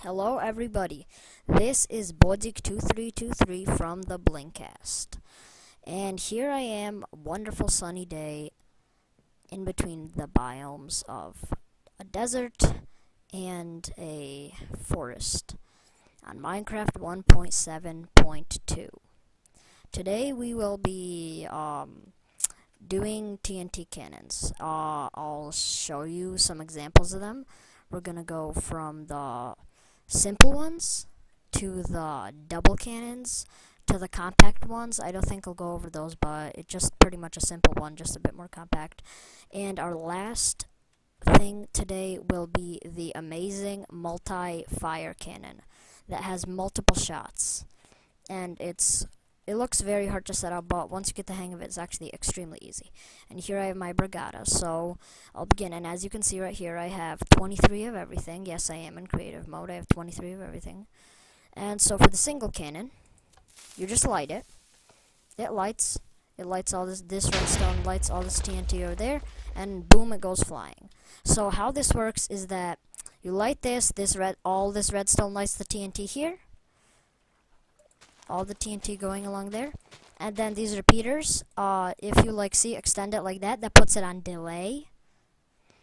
Hello everybody, this is Bodik2323 from the BlingCast, and here I am, a wonderful sunny day in between the biomes of a desert and a forest on Minecraft 1.7.2. Today we will be doing TNT cannons. I'll show you some examples of them. We're gonna go from the simple ones to the double cannons to the compact ones. I don't think I'll go over those, but it's just pretty much a simple one, just a bit more compact. And our last thing today will be the amazing multi-fire cannon that has multiple shots, and it looks very hard to set up, but once you get the hang of it, it's actually extremely easy. And here I have my brigada, so I'll begin. And as you can see right here, I have 23 of everything. Yes, I am in creative mode. I have 23 of everything. And so for the single cannon, you just light it. It lights all this redstone, lights all this TNT over there, and boom, it goes flying. So how this works is that you light all this redstone lights the TNT here. All the TNT going along there, and then these repeaters, if you extend it like that, that puts it on delay,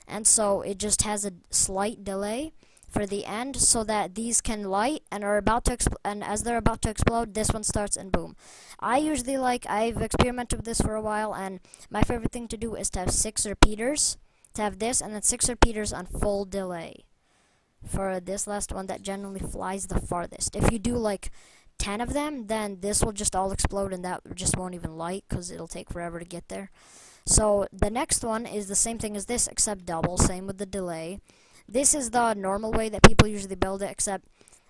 and so it just has a slight delay for the end, so that these can light and are about to and as they're about to explode, this one starts and boom. I've experimented with this for a while, and my favorite thing to do is to have 6 repeaters, to have this and then 6 repeaters on full delay for this last one that generally flies the farthest. If you do 10 of them, then this will just all explode and that just won't even light because it'll take forever to get there. So the next one is the same thing as this except double, same with the delay. This is the normal way that people usually build it, except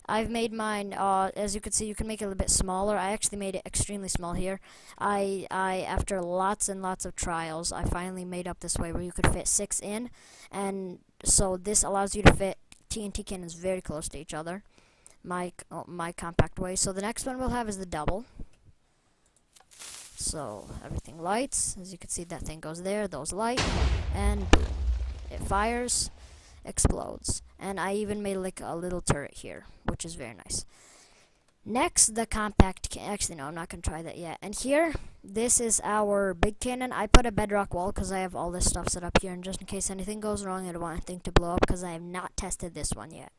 I've made mine, as you can see, you can make it a bit smaller. I actually made it extremely small here. After lots and lots of trials, I finally made up this way where you could fit 6 in, and so this allows you to fit TNT cannons very close to each other. My compact way. So the next one we'll have is the double. So everything lights. As you can see, that thing goes there, those light, and boom. It fires, explodes. And I even made a little turret here, which is very nice. Next, the compact actually, no, I'm not going to try that yet. And here, this is our big cannon. I put a bedrock wall because I have all this stuff set up here, and just in case anything goes wrong, I don't want anything to blow up because I have not tested this one yet.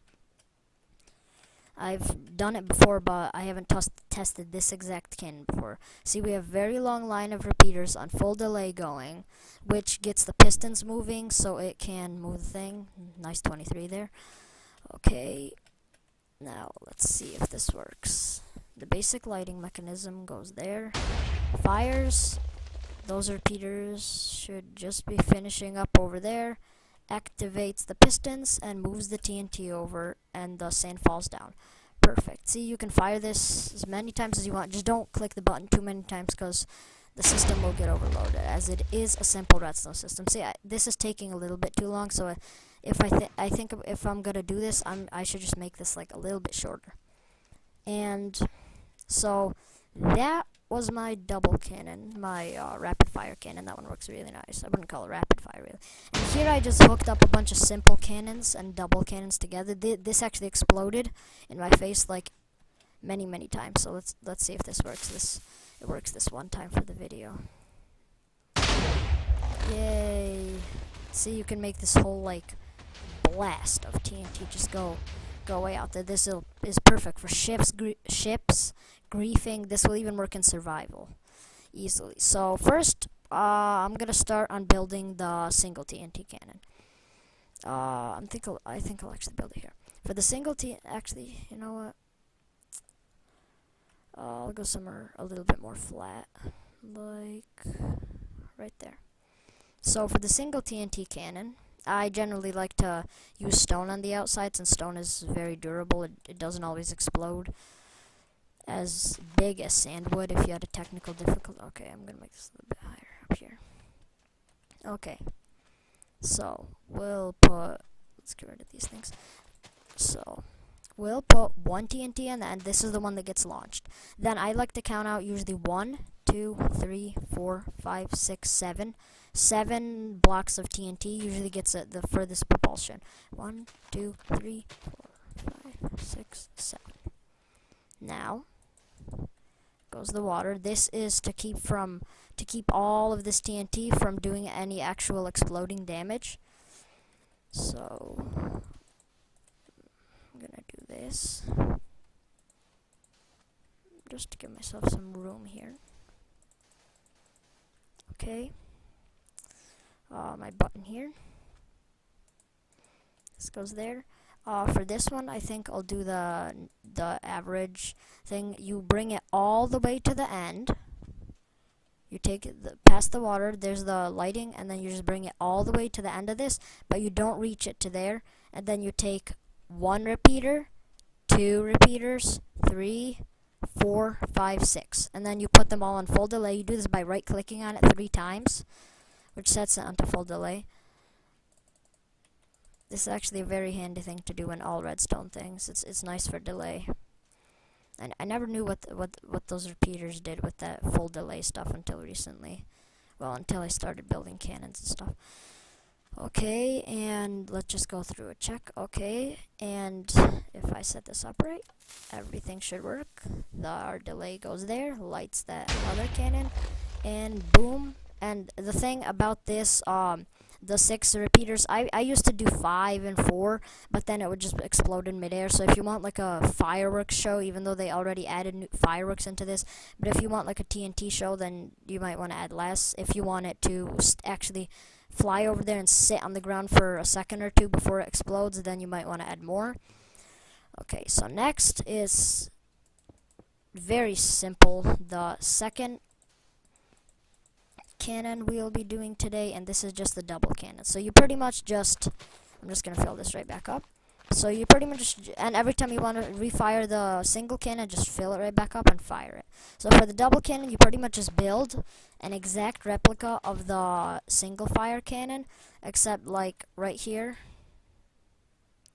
I've done it before, but I haven't tested this exact cannon before. See, we have very long line of repeaters on full delay going, which gets the pistons moving so it can move the thing. Nice 23 there. Okay, now let's see if this works. The basic lighting mechanism goes there. Fires. Those repeaters should just be finishing up over there. Activates the pistons and moves the TNT over, and the sand falls down. Perfect. See, you can fire this as many times as you want. Just don't click the button too many times because the system will get overloaded, as it is a simple redstone system. See, this is taking a little bit too long, so if I think if I'm gonna do this, I should just make this a little bit shorter. And so that was my double cannon, my rapid fire cannon. That one works really nice. I wouldn't call it rapid fire really. And here I just hooked up a bunch of simple cannons and double cannons together. This actually exploded in my face many times. So let's see if this works. It works this one time for the video. Yay! See, you can make this whole blast of TNT just go way out there. This is perfect for ships, griefing. This will even work in survival easily. So first, I'm gonna start on building the single TNT cannon. I think I'll actually build it here. For the single actually, you know what? I'll go somewhere a little bit more flat, like right there. So for the single TNT cannon, I generally like to use stone on the outside, since stone is very durable. It doesn't always explode as big as sand would if you had a technical difficulty. Okay, I'm gonna make this a little bit higher up here. Okay, so let's get rid of these things. So we'll put 1 TNT in, and this is the one that gets launched. Then I like to count out usually 1, 2, 3, 4, 5, 6, 7. 7 blocks of TNT usually gets the furthest propulsion. 1, 2, 3, 4, 5, 6, 7. Now goes the water. This is to keep all of this TNT from doing any actual exploding damage. So I'm gonna do this just to give myself some room here. Okay. My button here. This goes there. For this one, I think I'll do the average thing. You bring it all the way to the end. You take it past the water. There's the lighting, and then you just bring it all the way to the end of this, but you don't reach it to there. And then you take 1 repeater, 2 repeaters, 3, 4, 5, 6, and then you put them all on full delay. You do this by right-clicking on it 3 times, which sets it onto full delay. This is actually a very handy thing to do in all redstone things. It's nice for delay. And I never knew what those repeaters did with that full delay stuff until recently. Well, until I started building cannons and stuff. Okay, and let's just go through a check. Okay, and if I set this up right, everything should work. Our delay goes there, lights that other cannon, and boom. And the thing about this, the 6 repeaters, I used to do 5 and 4, but then it would just explode in midair. So if you want like a fireworks show, even though they already added new fireworks into this, but if you want like a TNT show, then you might want to add less. If you want it to actually fly over there and sit on the ground for a second or 2 before it explodes, then you might want to add more. Okay, so next is very simple. The second cannon we'll be doing today, and this is just the double cannon. So you pretty much just, I'm just gonna fill this right back up. So you pretty much and every time you want to refire the single cannon, just fill it right back up and fire it. So for the double cannon, you pretty much just build an exact replica of the single fire cannon, except like right here,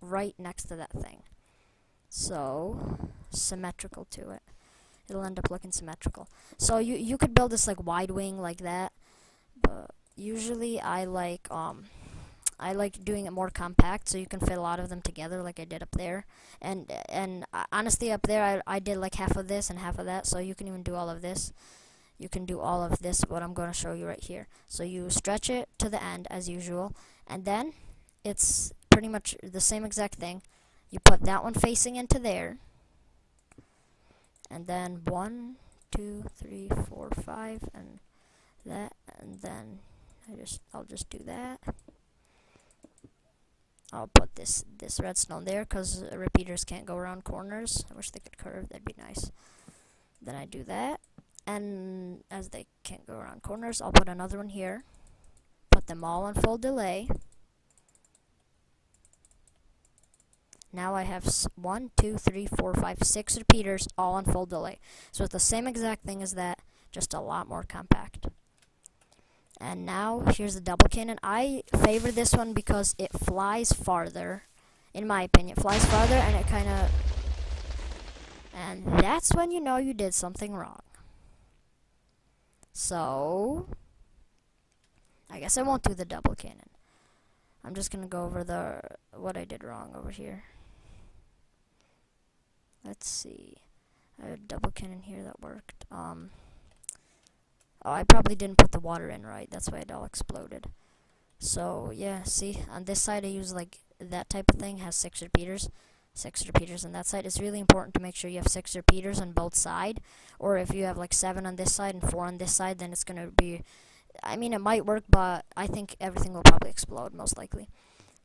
right next to that thing. So symmetrical to it. It'll end up looking symmetrical. So you could build this like wide wing like that, but usually I like doing it more compact so you can fit a lot of them together like I did up there. And honestly, up there I did like half of this and half of that, so you can even do all of this. You can do all of this, what I'm going to show you right here. So you stretch it to the end as usual, and then it's pretty much the same exact thing. You put that one facing into there, and then 1, 2, 3, 4, 5, and that, and then I'll just do that. I'll put this redstone there because repeaters can't go around corners. I wish they could curve, that'd be nice. Then I do that, and as they can't go around corners, I'll put another one here. Put them all on full delay. Now I have 1, 2, 3, 4, 5, 6 repeaters all on full delay. So it's the same exact thing as that, just a lot more compact. And now here's the double cannon. I favor this one because it flies farther. In my opinion, it flies farther, and it kind of... And that's when you know you did something wrong. So I guess I won't do the double cannon. I'm just going to go over what I did wrong over here. Let's see. I had a double cannon here that worked. Oh, I probably didn't put the water in right. That's why it all exploded. So, yeah, see? On this side, I use, like, that type of thing. Has 6 repeaters. 6 repeaters on that side. It's really important to make sure you have 6 repeaters on both sides. Or if you have, like, 7 on this side and 4 on this side, then it's going to be... I mean, it might work, but I think everything will probably explode, most likely.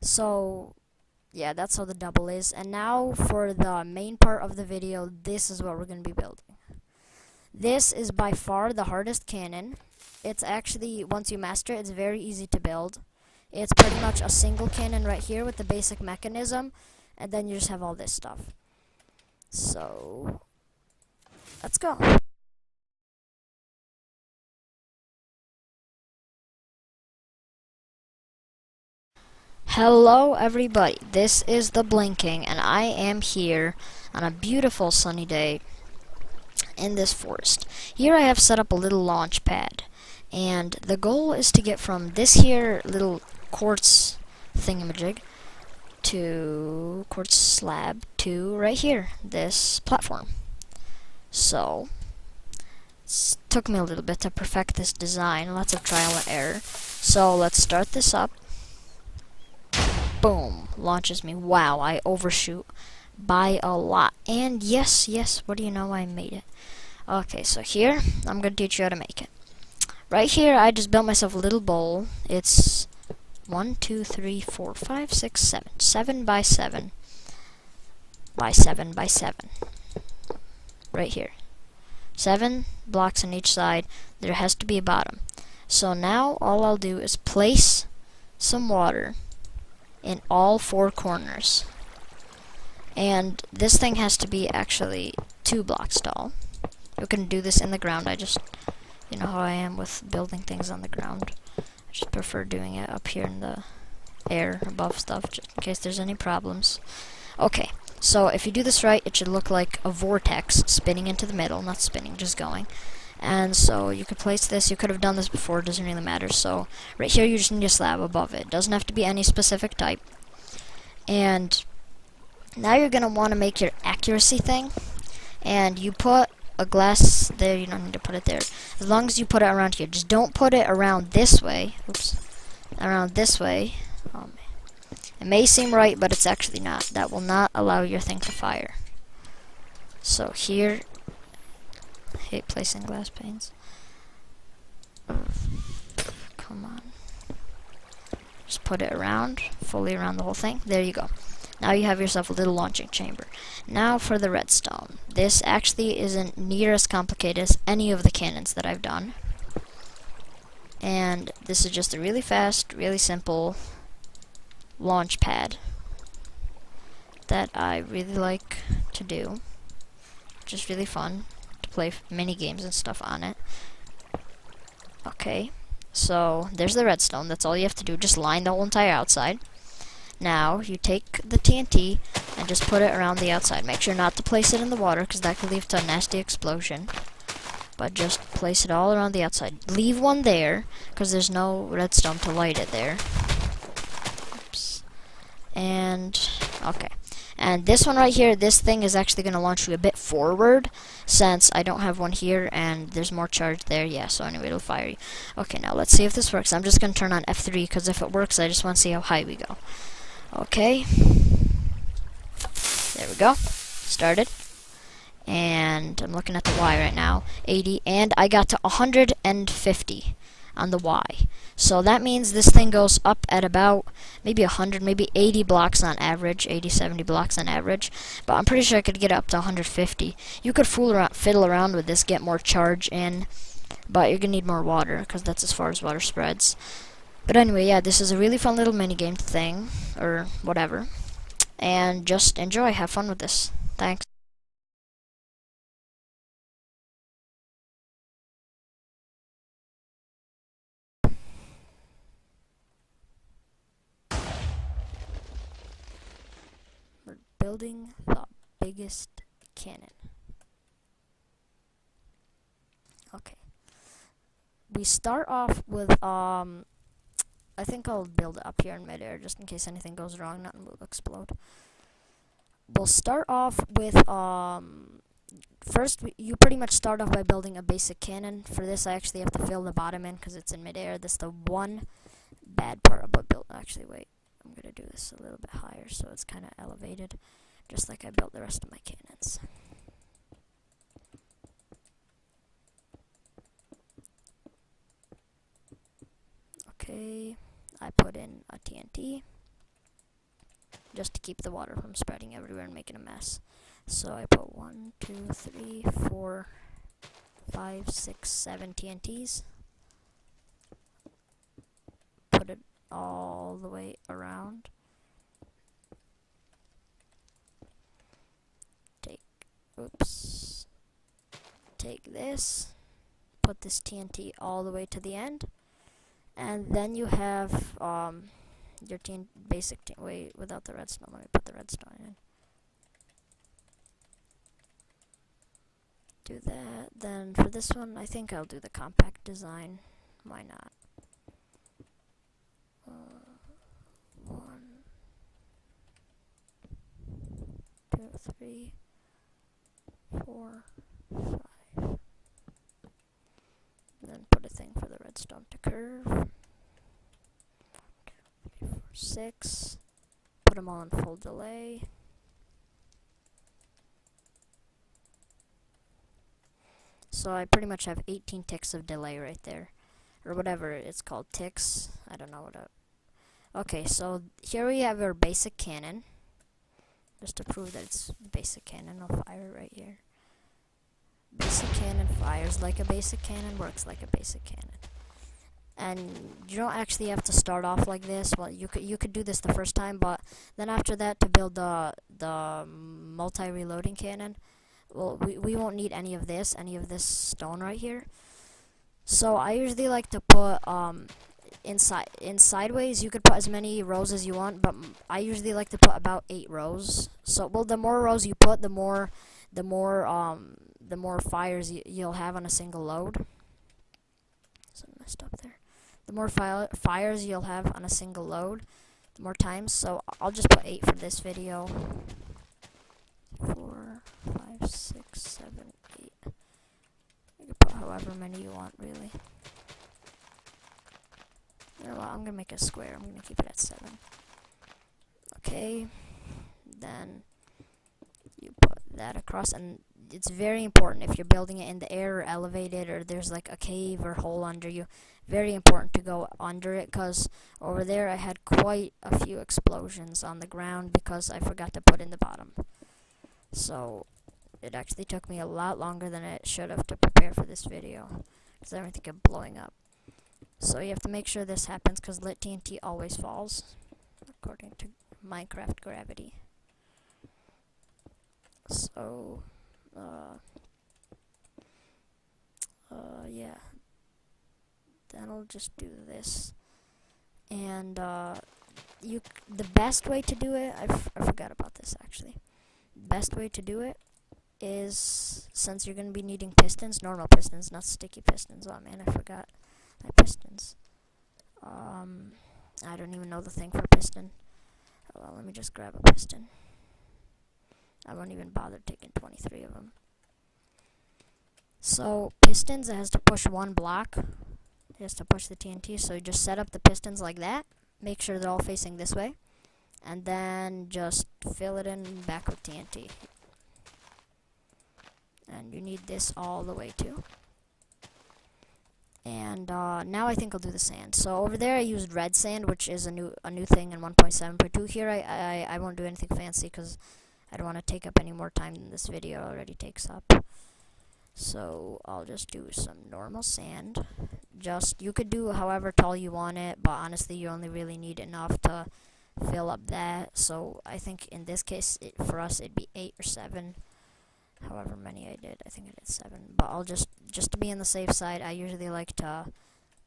So... yeah, that's how the double is. And now for the main part of the video, this is what we're going to be building. This is by far the hardest cannon. It's actually, once you master it, it's very easy to build. It's pretty much a single cannon right here with the basic mechanism, and then you just have all this stuff. So, let's go. Hello everybody, this is the Blinking, and I am here on a beautiful sunny day in this forest. Here I have set up a little launch pad, and the goal is to get from this here little quartz thingamajig to quartz slab to right here, this platform. So it took me a little bit to perfect this design, lots of trial and error. So let's start this up. Boom, launches me. Wow, I overshoot by a lot. And yes, what do you know, I made it. Okay, so here, I'm going to teach you how to make it. Right here, I just built myself a little bowl. It's 1, 2, 3, 4, 5, 6, 7. 7 by 7 by 7 by 7. Right here. 7 blocks on each side. There has to be a bottom. So now all I'll do is place some water in all 4 corners. And this thing has to be actually 2 blocks tall. You can do this in the ground. You know how I am with building things on the ground. I just prefer doing it up here in the air above stuff, just in case there's any problems. Okay, so if you do this right, it should look like a vortex spinning into the middle. Not spinning, just going. And so you could place this. You could have done this before, it doesn't really matter. So right here you just need a slab above it. Doesn't have to be any specific type. And now you're going to want to make your accuracy thing. And you put a glass there. You don't need to put it there. As long as you put it around here. Just don't put it around this way. Oops. Around this way. It may seem right, but it's actually not. That will not allow your thing to fire. So here, I hate placing glass panes. Come on. Just put it around, fully around the whole thing. There you go. Now you have yourself a little launching chamber. Now for the redstone. This actually isn't near as complicated as any of the cannons that I've done. And this is just a really fast, really simple launch pad that I really like to do. Just really fun to play mini games and stuff on it. Okay, so there's the redstone. That's all you have to do. Just line the whole entire outside. Now you take the TNT and just put it around the outside. Make sure not to place it in the water, because that could lead to a nasty explosion. But just place it all around the outside. Leave one there, because there's no redstone to light it there. Oops. And, okay. And this one right here, this thing is actually going to launch you a bit forward, since I don't have one here, and there's more charge there. Yeah, so anyway, it'll fire you. Okay, now let's see if this works. I'm just going to turn on F3, because if it works, I just want to see how high we go. Okay. There we go. Started. And I'm looking at the Y right now. 80. And I got to 150 on the Y. So that means this thing goes up at about maybe 100, maybe 80 blocks on average. 80, 70 blocks on average. But I'm pretty sure I could get up to 150. You could fiddle around with this, get more charge in. But you're going to need more water, because that's as far as water spreads. But anyway, yeah, this is a really fun little minigame thing, or whatever. And just enjoy, have fun with this. Thanks. We're building the biggest cannon. Okay. We start off with, I think I'll build it up here in midair, just in case anything goes wrong, nothing will explode. We'll start off with, first, you pretty much start off by building a basic cannon. For this, I actually have to fill the bottom in, because it's in midair. That's the one bad part about actually, wait, I'm going to do this a little bit higher, so it's kind of elevated, just like I built the rest of my cannons. Okay, I put in a TNT just to keep the water from spreading everywhere and making a mess. So I put 1, 2, 3, 4, 5, 6, 7 TNTs. Put it all the way around. Take this, put this TNT all the way to the end. And then you have your basic wait, without the redstone. Let me put the redstone in. Do that. Then for this one, I think I'll do the compact design. Why not? 1, 3, 4, 5. And then put a thing for the redstone to curve. 1, 2, 3, 4, 6. Put them all in full delay. So I pretty much have 18 ticks of delay right there. Or whatever it's called, ticks. I don't know what okay, so here we have our basic cannon. Just to prove that it's basic cannon, I'll fire it right here. Basic cannon fires like a basic cannon, works like a basic cannon. And you don't actually have to start off like this. Well, you could do this the first time, but then after that, to build the multi-reloading cannon, well, we won't need any of this stone right here. So I usually like to put in sideways. You could put as many rows as you want, but I usually like to put about 8 rows. So, well, the more rows you put, the more fires you'll have on a single load. So I messed up there. The more fires you'll have on a single load, the more times. So I'll just put 8 for this video. 4, 5, 6, 7, 8. You can put however many you want, really. You know what, I'm gonna make a square. I'm gonna keep it at 7. Okay, then you put that across, and it's very important if you're building it in the air or elevated, or there's like a cave or hole under you, very important to go under it, because over there I had quite a few explosions on the ground because I forgot to put in the bottom. So it actually took me a lot longer than it should have to prepare for this video, because everything kept blowing up. So you have to make sure this happens, because lit TNT always falls, according to Minecraft gravity. So, yeah. Then I'll just do this. And, the best way to do it, I forgot about this actually. Best way to do it is, since you're going to be needing pistons, normal pistons, not sticky pistons. Oh man, I forgot my pistons. I don't even know the thing for piston. Well, let me just grab a piston. I won't even bother taking 23 of them. So, pistons, it has to push one block. It has to push the TNT, so you just set up the pistons like that. Make sure they're all facing this way. And then just fill it in back with TNT. And you need this all the way too. And now I think I'll do the sand. So over there I used red sand, which is a new thing in 1.7.2. Here I won't do anything fancy because I don't want to take up any more time than this video already takes up. So I'll just do some normal sand. You could do however tall you want it, but honestly you only really need enough to fill up that. So I think in this case for us it'd be 8 or 7. However many I did, I think I did 7. But I'll just to be on the safe side, I usually like to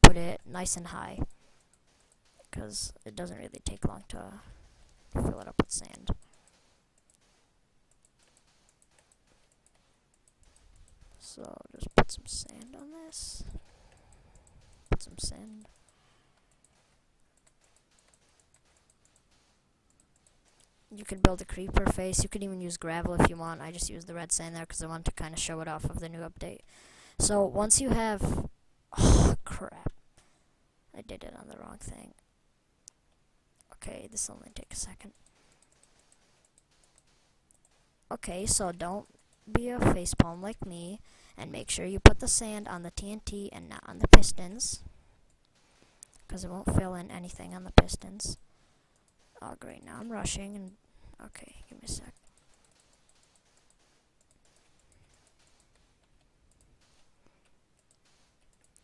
put it nice and high, because it doesn't really take long to fill it up with sand. So I'll just put some sand on this. Put some sand. You could build a creeper face. You could even use gravel if you want. I just used the red sand there because I wanted to kind of show it off of the new update. So once you have... Oh, crap. I did it on the wrong thing. Okay, this will only take a second. Okay, so don't be a facepalm like me, and make sure you put the sand on the TNT and not on the pistons, because it won't fill in anything on the pistons. Oh great, now I'm rushing, and okay, give me a sec.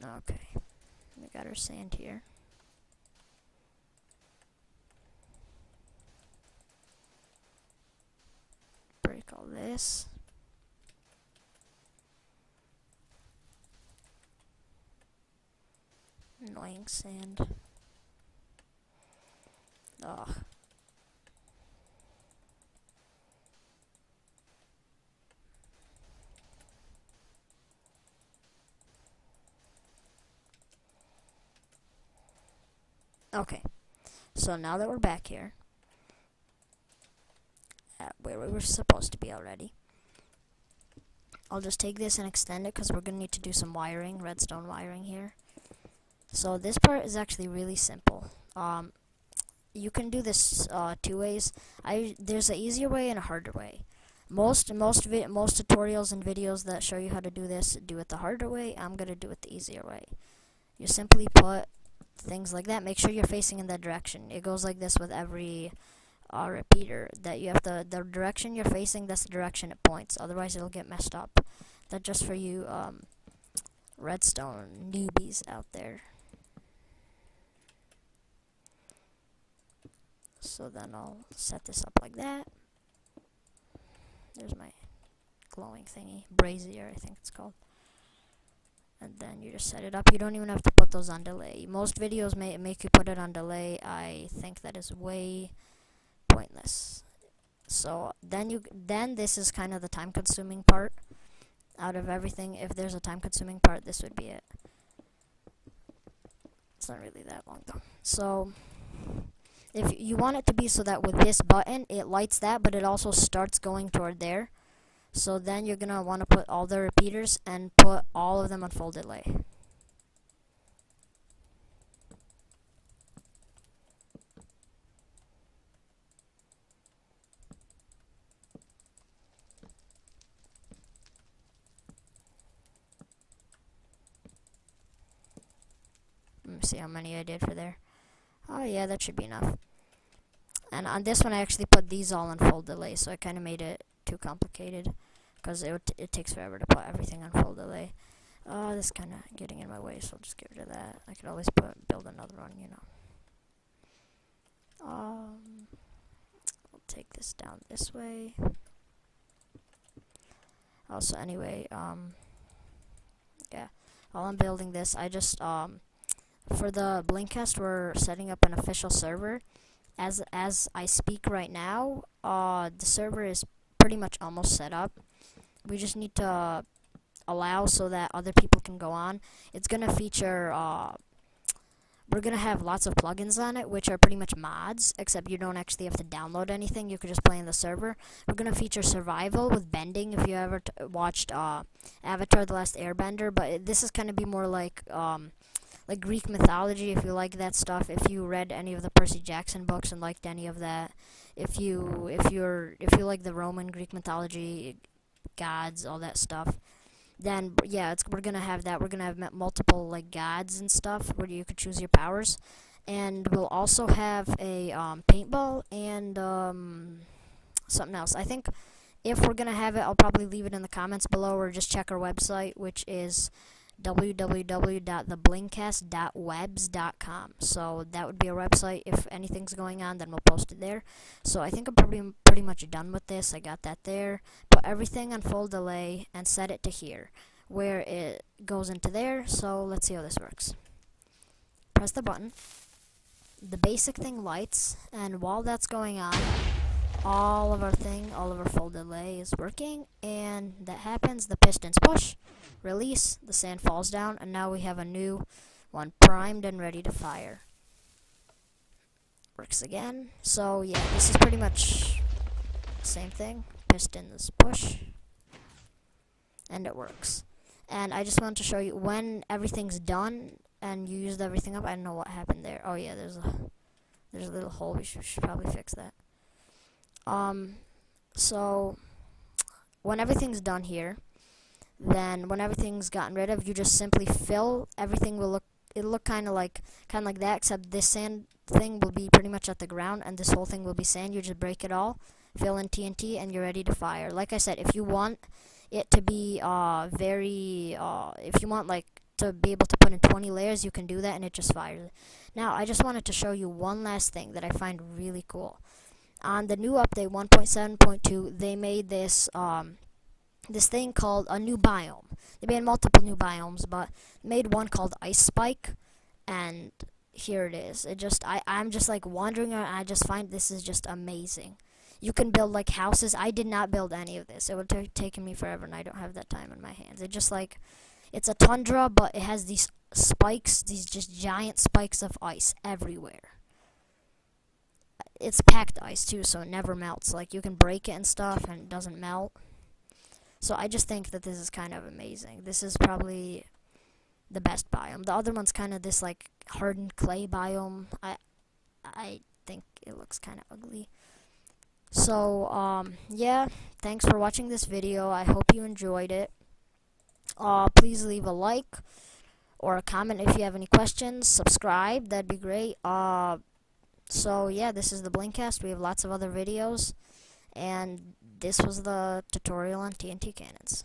Okay, we got our sand here. Break all this. Annoying sand. Ugh. Okay, so now that we're back here, where we were supposed to be already. I'll just take this and extend it because we're going to need to do some wiring, redstone wiring here. So this part is actually really simple. You can do this two ways. There's an easier way and a harder way. Most tutorials and videos that show you how to do this do it the harder way. I'm gonna do it the easier way. You simply put things like that. Make sure you're facing in that direction. It goes like this with every repeater. That you have the direction you're facing. That's the direction it points. Otherwise, it'll get messed up. That's just for you redstone newbies out there. So then I'll set this up like that. There's my glowing thingy. Brazier, I think it's called. And then you just set it up. You don't even have to put those on delay. Most videos make you put it on delay. I think that is way pointless. So then this is kind of the time-consuming part. Out of everything, if there's a time-consuming part, this would be it. It's not really that long though. So if you want it to be so that with this button, it lights that, but it also starts going toward there. So then you're going to want to put all the repeaters and put all of them on full delay. Let me see how many I did for there. Oh yeah, that should be enough. And on this one, I actually put these all on full delay, so I kind of made it too complicated because it takes forever to put everything on full delay. This is kind of getting in my way, so I'll just get rid of that. I could always build another one, you know. I'll take this down this way. Also, anyway, yeah. While I'm building this, I just for the BlingCast, we're setting up an official server. As I speak right now, the server is pretty much almost set up. We just need to allow so that other people can go on. It's gonna feature we're gonna have lots of plugins on it, which are pretty much mods, except you don't actually have to download anything. You could just play in the server. We're gonna feature survival with bending. If you ever watched Avatar: The Last Airbender, but this is gonna be more like Greek mythology, if you like that stuff. If you read any of the Percy Jackson books and liked any of that, if you like the Roman Greek mythology, gods, all that stuff, then yeah, we're gonna have that. We're gonna have multiple like gods and stuff where you could choose your powers, and we'll also have a paintball and something else. I think if we're gonna have it, I'll probably leave it in the comments below, or just check our website, which is www.theblingcast.webs.com. So that would be our website. If anything's going on, then we'll post it there. So I think I'm pretty much done with this. I got that there. Put everything on full delay and set it to here, where it goes into there. So let's see how this works. Press the button. The basic thing lights, and while that's going on, all of our full delay is working, and that happens. The pistons push, release, the sand falls down, and now we have a new one primed and ready to fire. Works again. So yeah, this is pretty much the same thing. Pistons push, and it works. And I just wanted to show you when everything's done and you used everything up. I don't know what happened there. Oh yeah, there's a little hole. We should probably fix that. So when everything's done here, then when everything's gotten rid of, you just simply fill. Everything will look kind of like that, except this sand thing will be pretty much at the ground, and this whole thing will be sand. You just break it all, fill in TNT, and you're ready to fire. Like I said, if you want it to be if you want to be able to put in 20 layers, you can do that, and it just fires. Now, I just wanted to show you one last thing that I find really cool. On the new update 1.7.2, they made this this thing called a new biome. They made multiple new biomes, but made one called Ice Spike, and here it is. I'm just like wandering around, and I just find this is just amazing. You can build like houses. I did not build any of this. It would have taken me forever, and I don't have that time in my hands. It's a tundra, but it has these spikes, these just giant spikes of ice everywhere. it's packed ice too, so it never melts. Like, you can break it and stuff, and it doesn't melt. So I just think that this is kind of amazing. This is probably the best biome. The other one's kind of this like hardened clay biome. I think it looks kind of ugly. So yeah, thanks for watching this video. I hope you enjoyed it. Please leave a like or a comment if you have any questions. Subscribe, that'd be great. So yeah, this is the BlingCast. We have lots of other videos, and this was the tutorial on TNT cannons.